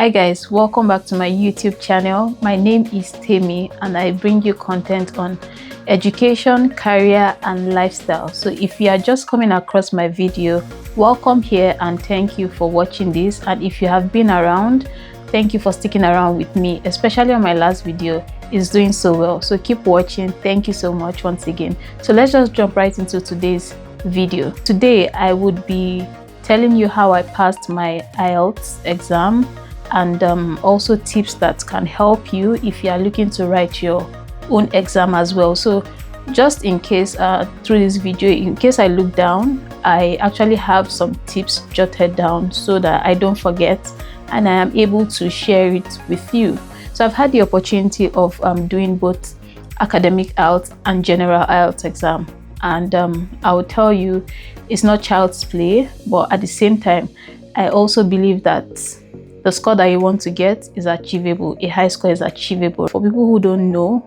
Hi guys, welcome back to my YouTube channel. My name is Temmy and I bring you content on education, career and lifestyle. So if you are just coming across my video, welcome here and thank you for watching this. And if you have been around, thank you for sticking around with me, especially on my last video. It's doing so well, so keep watching. Thank you so much once again. So let's just jump right into today's video. Today I would be telling you how I passed my IELTS exam and also tips that can help you if you are looking to write your own exam as well. So just in case through this video, in case I look down, I actually have some tips jotted down so that I don't forget and I am able to share it with you. So I've had the opportunity of doing both academic IELTS and general IELTS exam, and I will tell you it's not child's play, but at the same time I also believe that the score that you want to get is achievable. A high score is achievable. For people who don't know,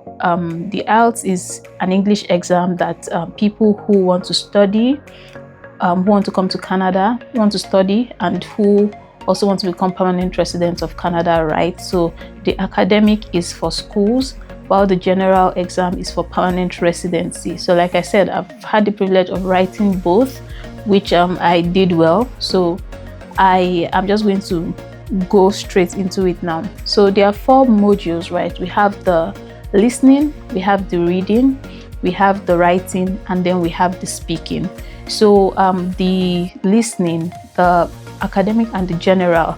the IELTS is an English exam that people who want to study, who want to come to Canada, who want to study, and who also want to become permanent residents of Canada, right? So the academic is for schools, while the general exam is for permanent residency. So like I said, I've had the privilege of writing both, which I did well. So I am just going to go straight into it now. So there are 4 modules, right? We have the listening, we have the reading, we have the writing, and then we have the speaking. So the listening, the academic and the general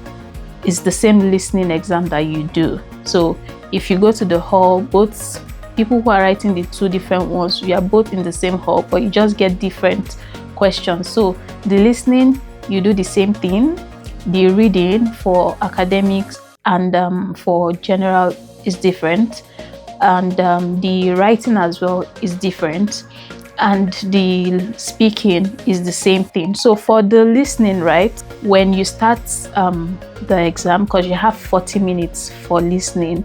is the same listening exam that you do. So if you go to the hall, both people who are writing the 2 different ones, we are both in the same hall, but you just get different questions. So the listening, you do the same thing. The reading for academics and for general is different, and the writing as well is different, and the speaking is the same thing. So for the listening, right, when you start the exam, because you have 40 minutes for listening,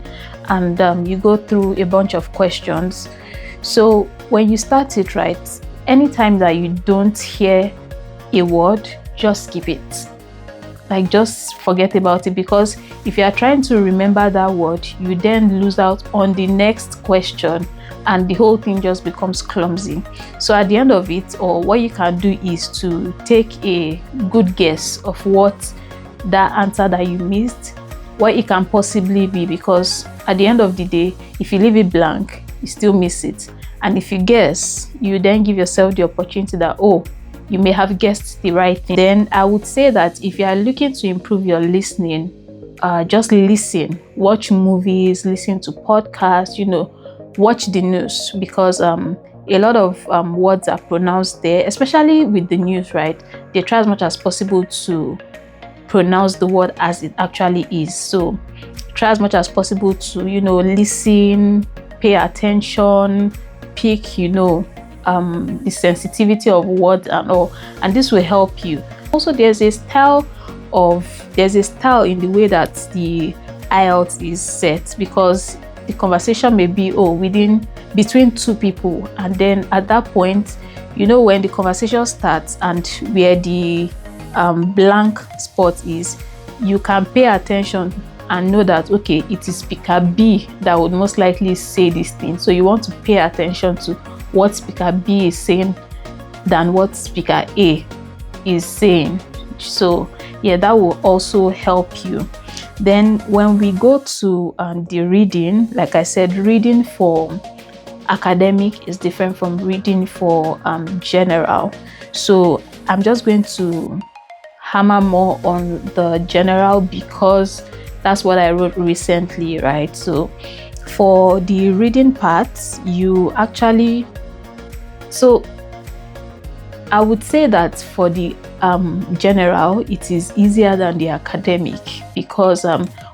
and you go through a bunch of questions. So when you start it, right, anytime that you don't hear a word, just skip it. Like, just forget about it, because if you are trying to remember that word, you then lose out on the next question and the whole thing just becomes clumsy. So at the end of it, or what you can do is to take a good guess of what that answer that you missed, what it can possibly be, because at the end of the day, if you leave it blank, you still miss it. And if you guess, you then give yourself the opportunity that, oh, you may have guessed the right thing. Then I would say that if you are looking to improve your listening, just listen, watch movies, listen to podcasts, watch the news, because a lot of words are pronounced there, especially with the news, right? They try as much as possible to pronounce the word as it actually is. So try as much as possible to, listen, pay attention, pick, the sensitivity of words and all, and this will help you. Also, there's a style in the way that the IELTS is set, because the conversation may be between 2 people, and then at that point, when the conversation starts and where the blank spot is, you can pay attention and know that, okay, it is speaker B that would most likely say this thing. So you want to pay attention to what speaker B is saying than what speaker A is saying. So yeah, that will also help you. Then when we go to the reading, like I said, reading for academic is different from reading for general. So I'm just going to hammer more on the general because that's what I wrote recently, right? So for the reading parts, so I would say that for the general, it is easier than the academic, because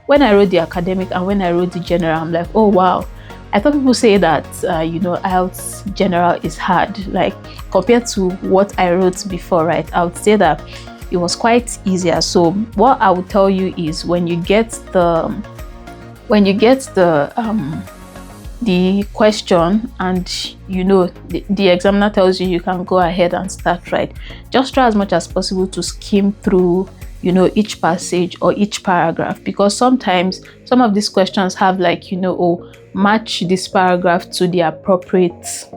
when I wrote the academic and when I wrote the general, I'm like, oh wow, I thought people say that IELTS general is hard, like compared to what I wrote before, right? I would say that it was quite easier. So what I would tell you is, when you get the question and the examiner tells you can go ahead and start, right, just try as much as possible to skim through each passage or each paragraph, because sometimes some of these questions have like, oh, match this paragraph to the appropriate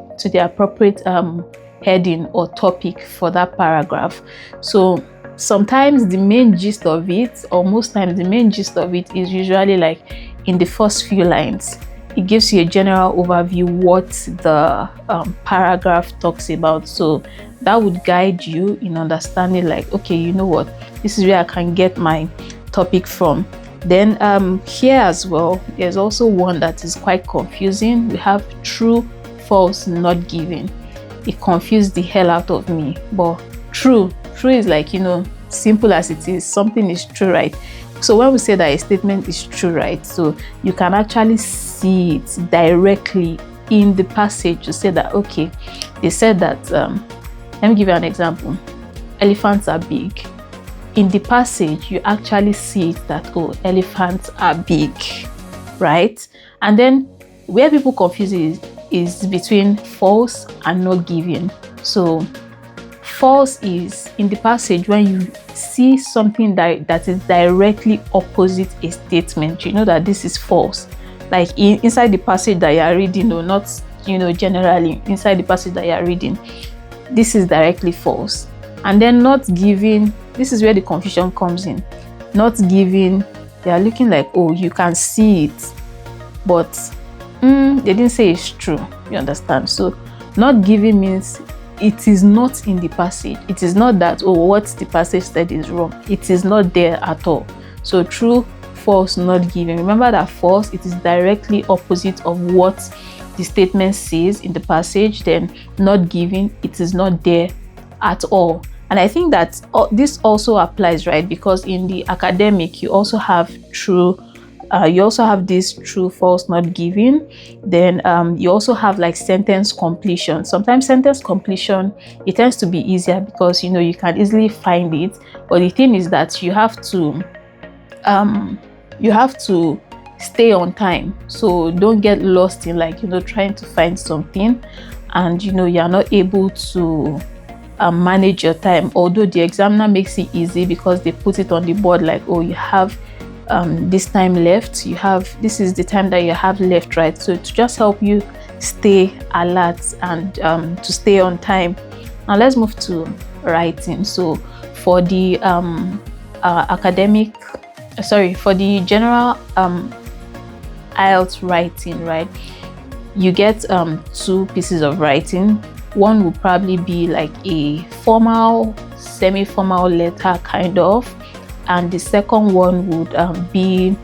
heading or topic for that paragraph. So sometimes the main gist of it, or most times the main gist of it, is usually like in the first few lines. It gives you a general overview what the paragraph talks about. So that would guide you in understanding like, okay, you know what, this is where I can get my topic from. Then here as well, there's also one that is quite confusing. We have true, false, not given. It confused the hell out of me. But true is like, simple as it is, something is true, right? So when we say that a statement is true, right, so you can actually see it directly in the passage to say that, okay, they said that, let me give you an example. Elephants are big. In the passage, you actually see it that, oh, elephants are big, right? And then where people confuse it is between false and not given. So false is in the passage when you see something that is directly opposite a statement, you know that this is false. Like inside the passage that you are reading, or not, generally inside the passage that you are reading, this is directly false. And then not given, this is where the confusion comes in. Not given, they are looking like, oh, you can see it, but they didn't say it's true. You understand? So not given means it is not in the passage. It is not that, oh, what the passage said is wrong. It is not there at all. So true, false, not given. Remember that false, it is directly opposite of what the statement says in the passage. Then not given, it is not there at all. And I think that this also applies, right? Because in the academic, you also have true, you also have this true, false, not given. Then you also have like sentence completion. Sometimes sentence completion, it tends to be easier because you can easily find it. But the thing is that you have to stay on time. So don't get lost in like trying to find something, and you're not able to manage your time. Although the examiner makes it easy because they put it on the board like, oh, you have this time left, this is the time that you have left, right? So to just help you stay alert and to stay on time. Now let's move to writing. So for the for the general IELTS writing, right, you get 2 pieces of writing. One would probably be like a formal, semi-formal letter kind of, and the second one would be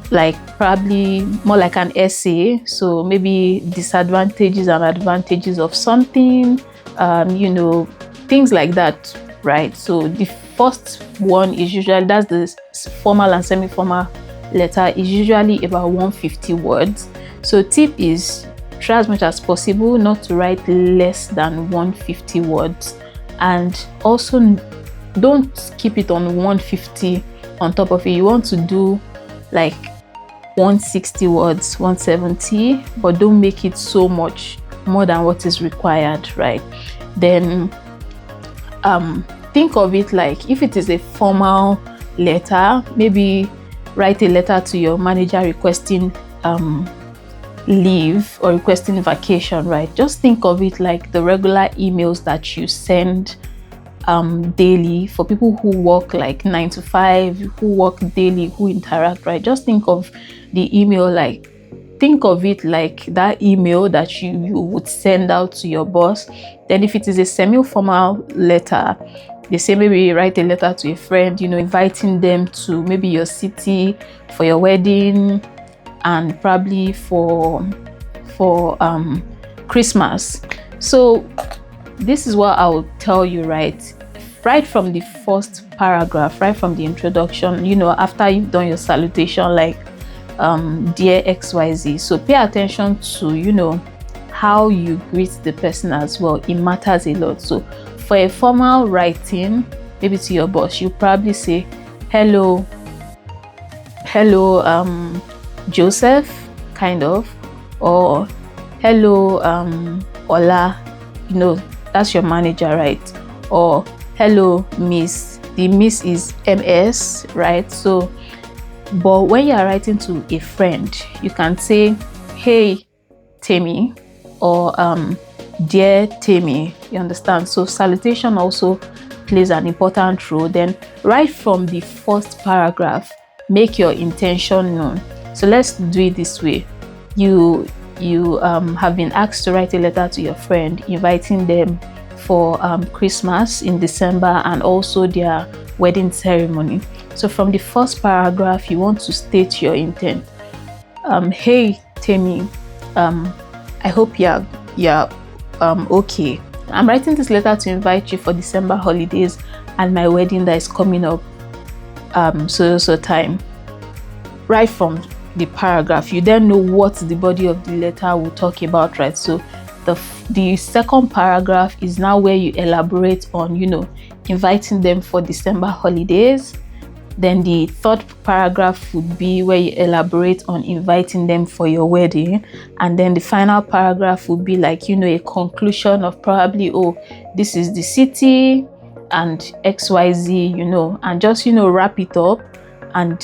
like probably more like an essay. So maybe disadvantages and advantages of something, things like that, right? So the first one is usually, that's the formal and semi-formal letter, is usually about 150 words. So tip is, try as much as possible not to write less than 150 words, and also don't keep it on 150 on top of it. You want to do like 160 words, 170, but don't make it so much more than what is required, right? Then think of it like, if it is a formal letter, maybe write a letter to your manager requesting leave or requesting vacation, right? Just think of it like the regular emails that you send daily for people who work like 9 to 5, who work daily, who interact, right? Just think of the email like, think of it like that email that you would send out to your boss. Then if it is a semi-formal letter, they say maybe write a letter to a friend, inviting them to maybe your city for your wedding, and probably for Christmas. So this is what I will tell you, right from the first paragraph, right from the introduction, after you've done your salutation, like dear XYZ. So pay attention to how you greet the person as well. It matters a lot. So for a formal writing, maybe to your boss, you probably say hello Joseph, kind of, or hello Ola, that's your manager, right? Or hello Miss the miss is MS, right? So but when you are writing to a friend, you can say, hey Temmy, or dear Temmy, you understand? So salutation also plays an important role. Then right from the first paragraph, make your intention known. So let's do it this way. You have been asked to write a letter to your friend inviting them for Christmas in December and also their wedding ceremony. So from the first paragraph, you want to state your intent. Hey Temmy, I hope you're okay. I'm writing this letter to invite you for December holidays and my wedding that is coming up so time. Right from the paragraph, you then know what the body of the letter will talk about, right? So the second paragraph is now where you elaborate on, you know, inviting them for December holidays. Then the third paragraph would be where you elaborate on inviting them for your wedding. And then the final paragraph would be like, you know, a conclusion of probably, oh, this is the city and XYZ, you know, and just, you know, wrap it up. And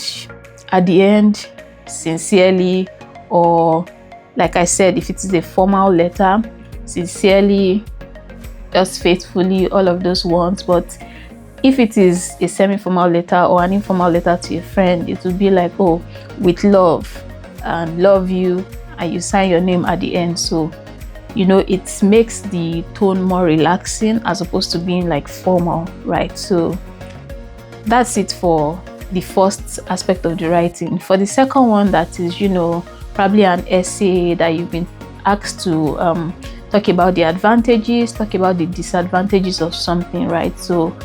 at the end, sincerely, or like I said, if it is a formal letter, sincerely, just faithfully, all of those ones. But if it is a semi-formal letter or an informal letter to a friend, it would be like, oh, with love and love you, and you sign your name at the end. So, you know, it makes the tone more relaxing as opposed to being like formal, right? So that's it for the first aspect of the writing. For the second one, that is, you know, probably an essay that you've been asked to talk about the advantages, talk about the disadvantages of something, right? So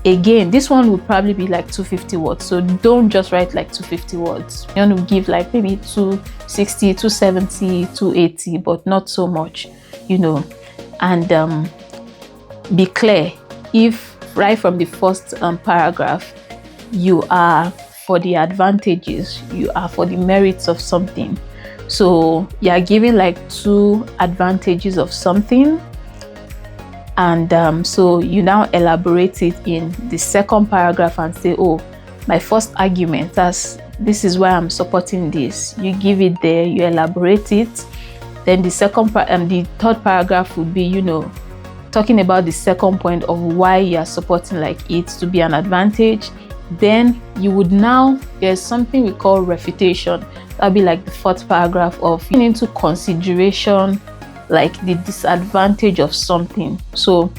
again, this one would probably be like 250 words. So don't just write like 250 words. You want to give like maybe 260, 270, 280, but not so much, you know. And be clear. If right from the first paragraph, you are for the advantages, you are for the merits of something. So you are giving like 2 advantages of something. And so you now elaborate it in the second paragraph and say, oh, my first argument, this is why I'm supporting this. You give it there, you elaborate it. Then the the third paragraph would be, you know, talking about the second point of why you are supporting like it to be an advantage. Then you would now, there's something we call refutation. That'll be like the fourth paragraph of taking into consideration like the disadvantage of something. So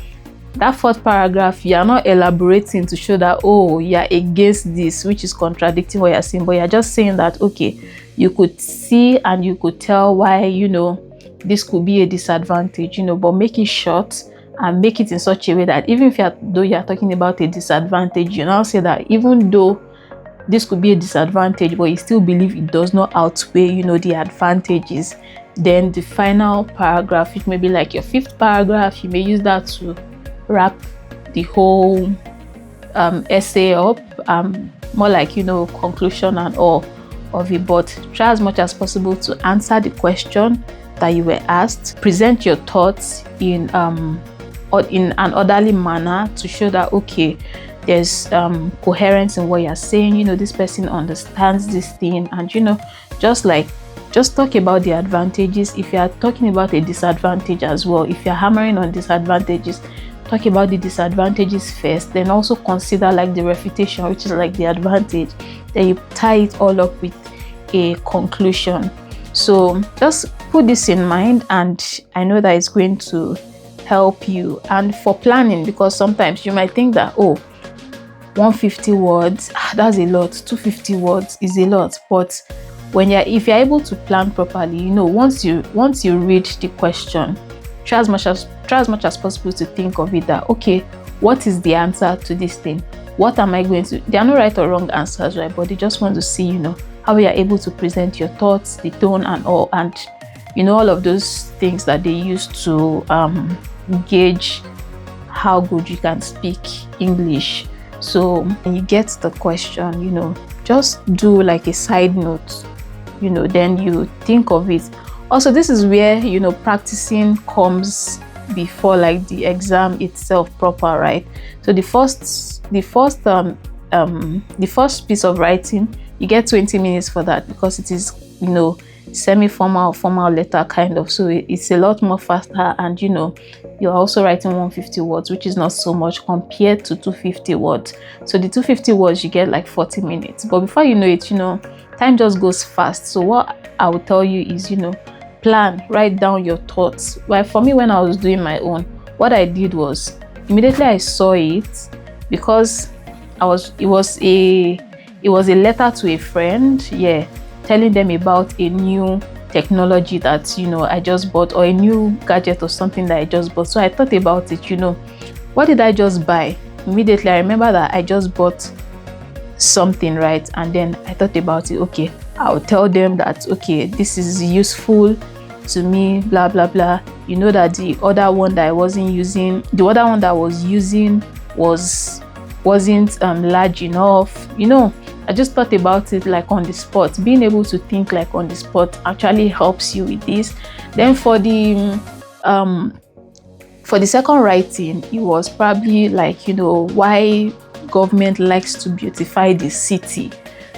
that fourth paragraph, you are not elaborating to show that, oh, you're against this, which is contradicting what you're saying, but you're just saying that, okay, you could see and you could tell why, you know, this could be a disadvantage, you know, but make it short and make it in such a way that even if though you're talking about a disadvantage, you now say that even though this could be a disadvantage, but you still believe it does not outweigh, you know, the advantages. Then the final paragraph, it may be like your fifth paragraph, you may use that to wrap the whole essay up, more like, you know, conclusion and all of it. But try as much as possible to answer the question that you were asked. Present your thoughts in an orderly manner to show that, okay, there's coherence in what you're saying, you know, this person understands this thing. And, you know, just talk about the advantages. If you are talking about a disadvantage as well, if you're hammering on disadvantages, talk about the disadvantages first, then also consider like the refutation, which is like the advantage. Then you tie it all up with a conclusion. So just put this in mind, and I know that it's going to help you. And for planning, because sometimes you might think that, oh, 150 words, that's a lot. 250 words is a lot. But if you're able to plan properly, you know, once you read the question, try as much as possible to think of it that, okay, what is the answer to this thing? What am I going to? There are no right or wrong answers, right? But they just want to see, you know, how you are able to present your thoughts, the tone, and all, and you know, all of those things that they use to gauge how good you can speak English. So when you get the question, you know, just do like a side note, you know, then you think of it. Also, this is where, you know, practicing comes before like the exam itself proper, right? So the first piece of writing, you get 20 minutes for that, because it is, you know, semi-formal, formal letter kind of, so it's a lot more faster, and you know, you're also writing 150 words, which is not so much compared to 250 words. So the 250 words you get like 40 minutes, but before you know it, you know, time just goes fast. So what I would tell you is, you know, plan, write down your thoughts. Well, for me, when I was doing my own, what I did was immediately I saw it, because it was a letter to a friend, yeah, telling them about a new technology that, you know, I just bought, or a new gadget or something that I just bought. So I thought about it, you know, what did I just buy? Immediately I remember that I just bought something, right? And then I thought about it, okay, I'll tell them that, okay, this is useful to me, blah blah blah. You know that the other one that I wasn't using, the other one that I was using wasn't large enough, you know. I just thought about it like on the spot. Being able to think like on the spot actually helps you with this. Then for the second writing, it was probably like, you know, why government likes to beautify the city.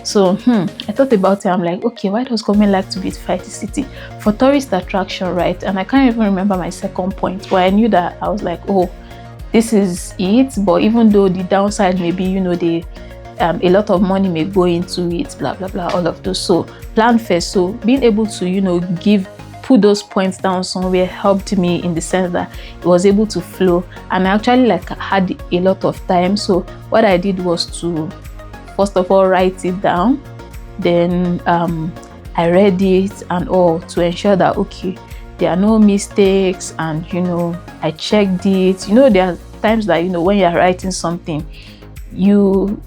So I thought about it. I'm like, okay, why does government like to beautify the city? For tourist attraction, right? And I can't even remember my second point, but I knew that I was like, oh, this is it. But even though the downside may be, you know, a lot of money may go into it, blah blah blah, all of those. So plan first. So being able to, you know, put those points down somewhere helped me, in the sense that it was able to flow, and I actually like had a lot of time. So what I did was to first of all write it down, then I read it and all, to ensure that, okay, there are no mistakes, and you know, I checked it. You know, there are times that, you know, when you're writing something, you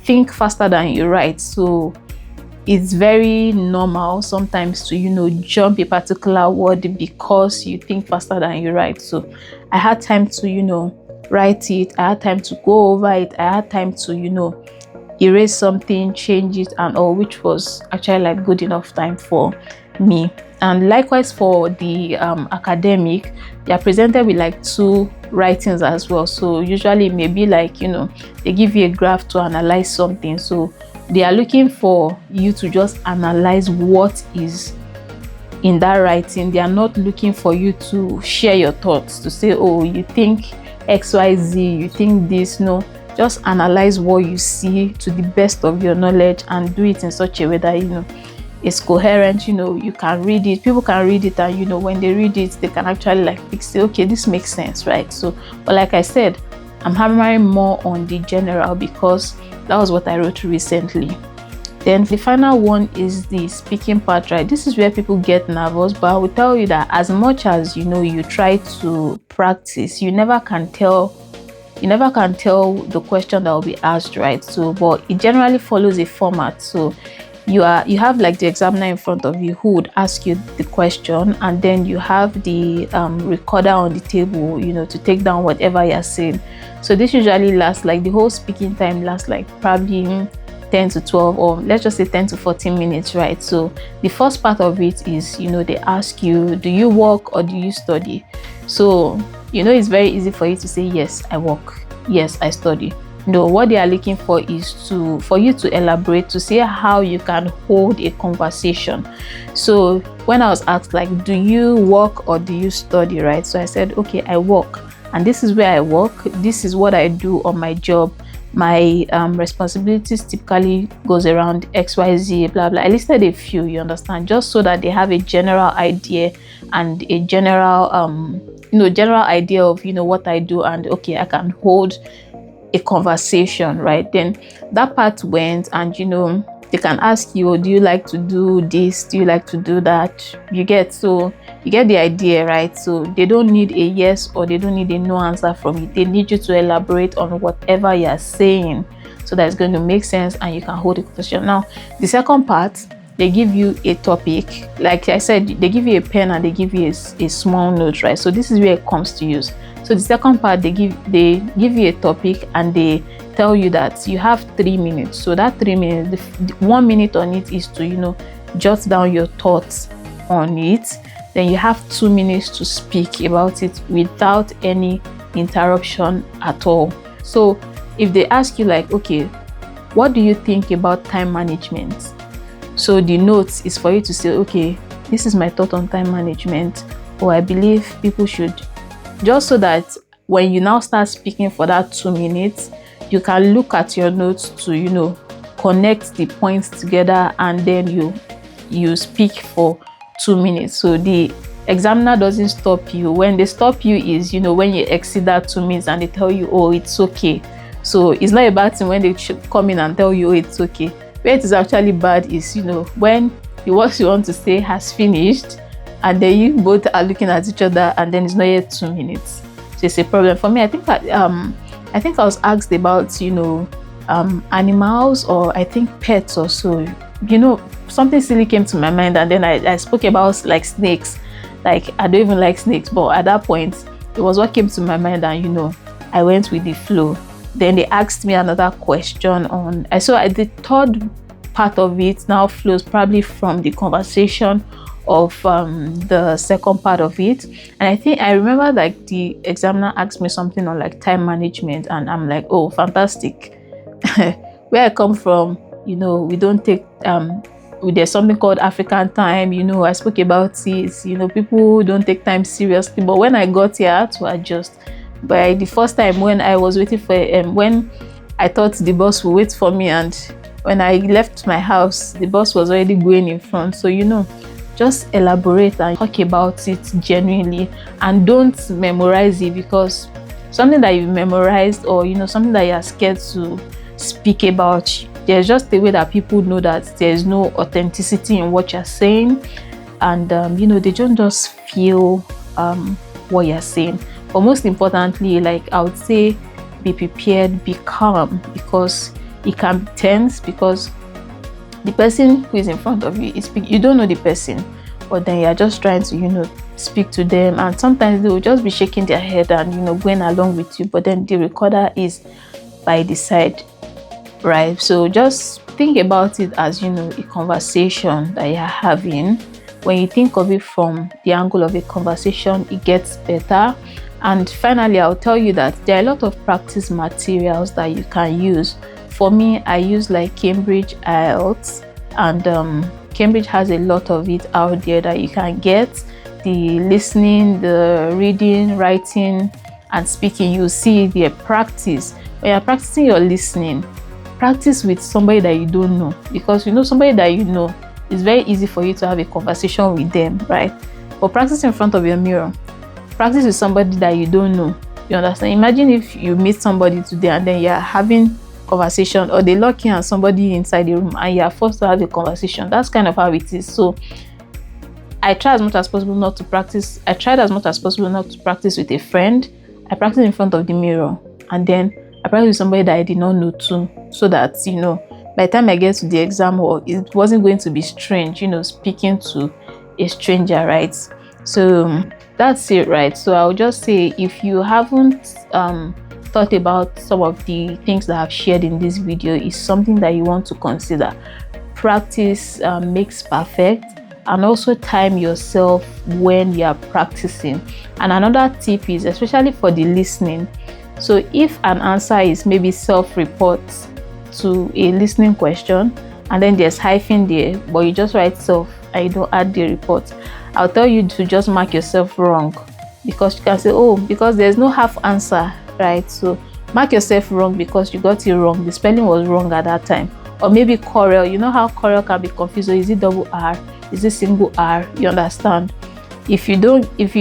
think faster than you write. So it's very normal sometimes to, you know, jump a particular word because you think faster than you write. So I had time to, you know, write it. I had time to go over it. I had time to, you know, erase something, change it and all, which was actually like good enough time for me. And likewise for the academic, they are presented with like 2 writings as well. So usually maybe like, you know, they give you a graph to analyze something. So they are looking for you to just analyze what is in that writing. They are not looking for you to share your thoughts, to say, oh, you think XYZ, you think this. No, just analyze what you see to the best of your knowledge, and do it in such a way that, you know, it's coherent. You know, you can read it, people can read it, and you know, when they read it, they can actually like say, okay, this makes sense, right? So, but like I said, I'm hammering more on the general because that was what I wrote recently. Then the final one is the speaking part, right? This is where people get nervous, but I will tell you that as much as, you know, you try to practice, you never can tell the question that will be asked, right? So, but it generally follows a format. So you have like the examiner in front of you who would ask you the question, and then you have the recorder on the table, you know, to take down whatever you're saying. So this usually lasts like, the whole speaking time lasts like probably 10 to 12, or let's just say 10 to 14 minutes, right? So the first part of it is, you know, they ask you, do you work or do you study? So, you know, it's very easy for you to say, yes, I work, yes, I study. No, what they are looking for is for you to elaborate, to say how you can hold a conversation. So when I was asked like, do you work or do you study, right? So I said, okay, I work, and this is where I work, this is what I do on my job. My responsibilities typically goes around XYZ, blah blah. I listed a few, you understand, just so that they have a general idea and a general general idea of, you know, what I do, and okay, I can hold a conversation, right? Then that part went, and you know, they can ask you, do you like to do this, do you like to do that? You get the idea, right? So they don't need a yes or they don't need a no answer from you. They need you to elaborate on whatever you're saying, so that it's going to make sense and you can hold a conversation. Now the second part, they give you a topic. Like I said, they give you a pen and they give you a small note, right? So this is where it comes to use. So the second part, they give you a topic and they tell you that you have 3 minutes. So that 3 minutes, the 1 minute on it is to, you know, jot down your thoughts on it, then you have 2 minutes to speak about it without any interruption at all. So if they ask you like, okay, what do you think about time management? So the notes is for you to say, okay, this is my thought on time management, or I believe people should, just so that when you now start speaking for that 2 minutes, you can look at your notes to, connect the points together, and then you speak for 2 minutes. So the examiner doesn't stop you. When they stop you is, when you exceed that 2 minutes and they tell you, oh, it's okay. So it's not a bad thing when they come in and tell you, oh, it's okay. Where it is actually bad is, when the words you want to say has finished, and then you both are looking at each other, and then it's not yet 2 minutes. So it's a problem for me. I think I was asked about, animals, or I think pets or so. Something silly came to my mind, and then I spoke about like snakes. Like, I don't even like snakes, but at that point it was what came to my mind, and I went with the flow. Then they asked me another question on, so the third part of it now flows probably from the conversation of the second part of it. And I remember like the examiner asked me something on like time management, and I'm like, oh, fantastic. Where I come from, we don't take there's something called African time. I spoke about it. People don't take time seriously, but when I got here, I had to adjust. By the first time when I was waiting for when I thought the bus would wait for me, and when I left my house, the bus was already going in front. So just elaborate and talk about it genuinely, and don't memorize it, because something that you memorized, or something that you are scared to speak about, there's just a way that people know that there's no authenticity in what you're saying, and they don't just feel what you're saying. But most importantly, like I would say, be prepared, be calm, because it can be tense, because the person who is in front of you you don't know the person, but then you're just trying to speak to them, and sometimes they will just be shaking their head and going along with you, but then the recorder is by the side, right? So just think about it as a conversation that you're having. When you think of it from the angle of a conversation, it gets better. And finally, I'll tell you that there are a lot of practice materials that you can use. For me, I use like Cambridge IELTS, and Cambridge has a lot of it out there that you can get. The listening, the reading, writing, and speaking, you see their practice. When you're practicing your listening, practice with somebody that you don't know, because somebody that you know, it's very easy for you to have a conversation with them, right? But practice in front of your mirror. Practice with somebody that you don't know. You understand? Imagine if you meet somebody today, and then you're having conversation, or they lock you and somebody inside the room, and you're forced to have a conversation. That's kind of how it is. So I try as much as possible not to practice. I tried as much as possible not to practice with a friend. I practice in front of the mirror, and then I practice with somebody that I did not know too, so that by the time I get to the exam, or it wasn't going to be strange, speaking to a stranger, right? So that's it, right? So I'll just say, if you haven't thought about some of the things that I've shared in this video, is something that you want to consider. Practice makes perfect, and also time yourself when you are practicing. And another tip is, especially for the listening, so if an answer is maybe self-report to a listening question, and then there's hyphen there, but you just write self and you don't add the report, I'll tell you to just mark yourself wrong, because you can say, oh, because there's no half answer, right? So mark yourself wrong because you got it wrong, the spelling was wrong at that time. Or maybe Corel, how Corel can be confused. So is it double R, is it single R? You understand? If you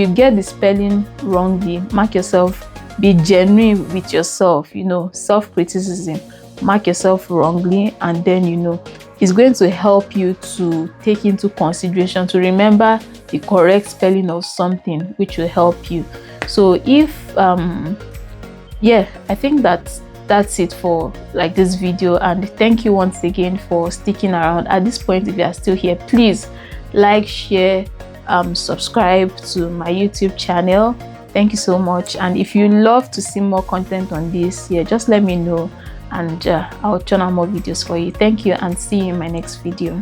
get the spelling wrongly, mark yourself. Be genuine with yourself. Self-criticism. Mark yourself wrongly, and then it's going to help you to take into consideration, to remember the correct spelling of something, which will help you. So if I think that's it for this video, and thank you once again for sticking around. At this point, if you are still here, please like, share, subscribe to my YouTube channel. Thank you so much. And if you love to see more content on this, just let me know, and I'll turn on more videos for you. Thank you, and see you in my next video.